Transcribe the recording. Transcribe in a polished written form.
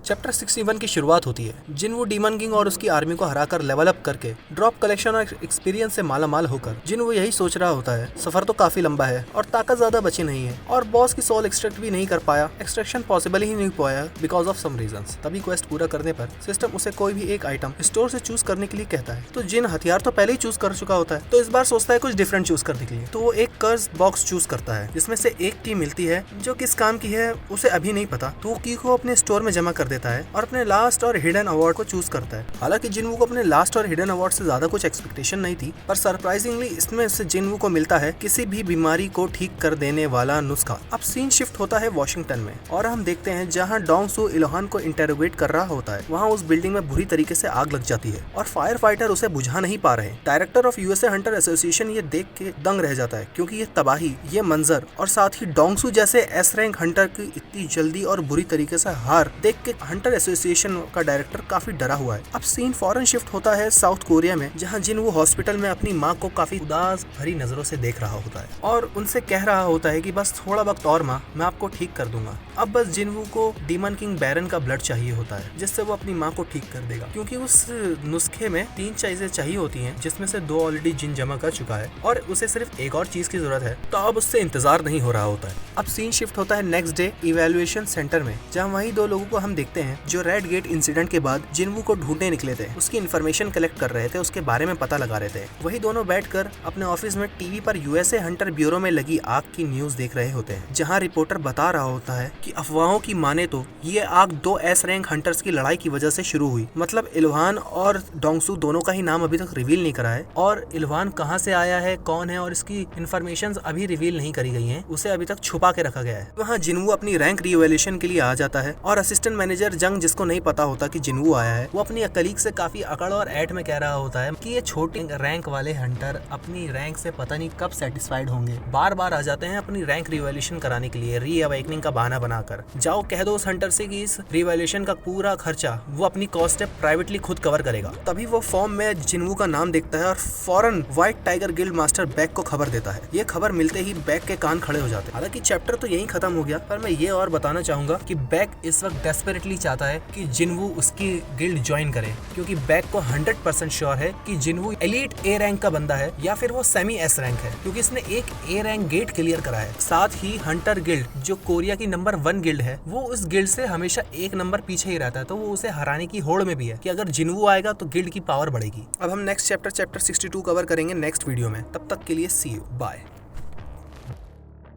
Chapter 61 की शुरुआत होती है। जिनवू डीमन किंग और उसकी आर्मी को हराकर लेवल अप करके ड्रॉप कलेक्शन और एक्सपीरियंस से मालामाल होकर जिनवू यही सोच रहा होता है, सफर तो काफी लंबा है और ताकत ज्यादा बची नहीं है और बॉस की सोल एक्सट्रैक्ट भी नहीं कर पाया। एक्सट्रैक्शन पॉसिबल ही नहीं पाया बिकॉज ऑफ सम रीजंस। तभी क्वेस्ट पूरा करने पर सिस्टम उसे कोई भी एक आइटम स्टोर से चूज करने के लिए कहता है। तो जिन हथियार तो पहले ही चूज कर चुका होता है, तो इस बार सोचता है कुछ डिफरेंट चूज करने के लिए। तो वो एक कर्स बॉक्स चूज करता है जिसमें से एक की मिलती है जो किस काम की है उसे अभी नहीं पता। तो वो की को अपने स्टोर में जमा कर देता है और अपने लास्ट और हिडन अवार्ड को चूज करता है। हालांकि जिनवू को अपने लास्ट और हिडन अवार्ड से ज्यादा कुछ एक्सपेक्टेशन नहीं थी, पर सरप्राइजिंगली इसमें से जिनवू को मिलता है किसी भी बीमारी को ठीक कर देने वाला नुस्खा। अब सीन शिफ्ट होता है वॉशिंगटन में और हम देखते हैं जहां डोंग सू इल्हान को इंटेरोगेट कर रहा होता है, वहां उस बिल्डिंग में बुरी तरीके से आग लग जाती है और फायर फाइटर उसे बुझा नहीं पा रहे। Director of USA Hunter association ये देख के दंग रह जाता है क्योंकि ये तबाही, ये मंजर और साथ ही डोंग सू जैसे एस रैंक हंटर की इतनी जल्दी और बुरी तरीके से हार देख के हंटर एसोसिएशन का डायरेक्टर काफी डरा हुआ है। अब सीन फौरन शिफ्ट होता है साउथ कोरिया में, जहां जिनवू हॉस्पिटल में अपनी माँ को काफी उदास भरी नजरों से देख रहा होता है और उनसे कह रहा होता है कि बस थोड़ा वक्त और माँ, मैं आपको ठीक कर दूंगा। अब बस जिनवू को डीमन किंग बैरन का ब्लड चाहिए होता है जिससे वो अपनी माँ को ठीक कर देगा, क्योंकि उस नुस्खे में 3 चीजें चाहिए होती हैं जिसमें से 2 ऑलरेडी जिन जमा कर चुका है और उसे सिर्फ एक और चीज की जरूरत है। तो अब उससे इंतजार नहीं हो रहा होता है। अब सीन शिफ्ट होता है नेक्स्ट डे इवैल्यूएशन सेंटर में, जहाँ वही 2 लोगों को हम देखते हैं जो रेड गेट इंसिडेंट के बाद जिनवू को ढूंढने निकले थे, उसकी इन्फॉर्मेशन कलेक्ट कर रहे थे, उसके बारे में पता लगा रहे थे। वही दोनों बैठकर अपने ऑफिस में टीवी पर यूएसए हंटर ब्यूरो में लगी आग की न्यूज देख रहे होते हैं, जहां रिपोर्टर बता रहा होता है कि अफवाहों की माने तो ये आग 2 एस रैंक हंटर्स की लड़ाई की वजह से शुरू हुई। मतलब इल्हान और डोंगसू दोनों का ही नाम अभी तक रिवील नहीं करा है और इल्हान कहाँ से आया है, कौन है और इसकी इन्फॉर्मेशन अभी रिवील नहीं करी गई है, उसे अभी तक छुपा के रखा गया है। वहाँ जिनवू अपनी रैंक रिवैल्यूएशन के लिए आ जाता है और असिस्टेंट मैनेजर जंग, जिसको नहीं पता होता कि जिनवू आया है, वो अपनी कलीग से काफी अकड़ और ऐट में कह रहा होता है कि ये छोटी रैंक वाले हंटर अपनी रैंक से पता नहीं कब सेटिस्फाइड होंगे, बार बार आ जाते हैं अपनी रैंक रिवैल्यूएशन कराने के लिए रीअवेकनिंग का बहाना बनाकर। जाओ कह दो उस हंटर से कि इस रिवैल्यूएशन का पूरा खर्चा वो अपनी कॉस्ट से प्राइवेटली खुद कवर करेगा। तभी वो फॉर्म में जिनवू का नाम देखता है और फौरन white tiger guild master back को खबर देता है। ये खबर मिलते ही बैक के कान खड़े हो जाते हैं। हालांकि चैप्टर तो यहीं खत्म हो गया, पर मैं ये और बताना चाहूंगा कि बैक इस वक्त डेस्परेटली चाहता है कि जिनवू उसकी गिल्ड ज्वाइन करे, क्योंकि बैक को 100% श्योर है कि जिनवू एलीट ए रैंक का बंदा है या फिर वो सेमी एस रैंक है, क्योंकि इसने एक ए रैंक गेट क्लियर करा है। साथ ही हंटर गिल्ड जो कोरिया की नंबर 1 गिल्ड है, वो उस गिल्ड से हमेशा एक नंबर पीछे ही रहता है, तो वो उसे हराने की होड़ में भी है कि अगर जिनवू आएगा तो गिल्ड की पावर बढ़ेगी। अब हम नेक्स्ट चैप्टर 62 कवर करेंगे नेक्स्ट वीडियो में। तब तक के लिए सी यू, बाय।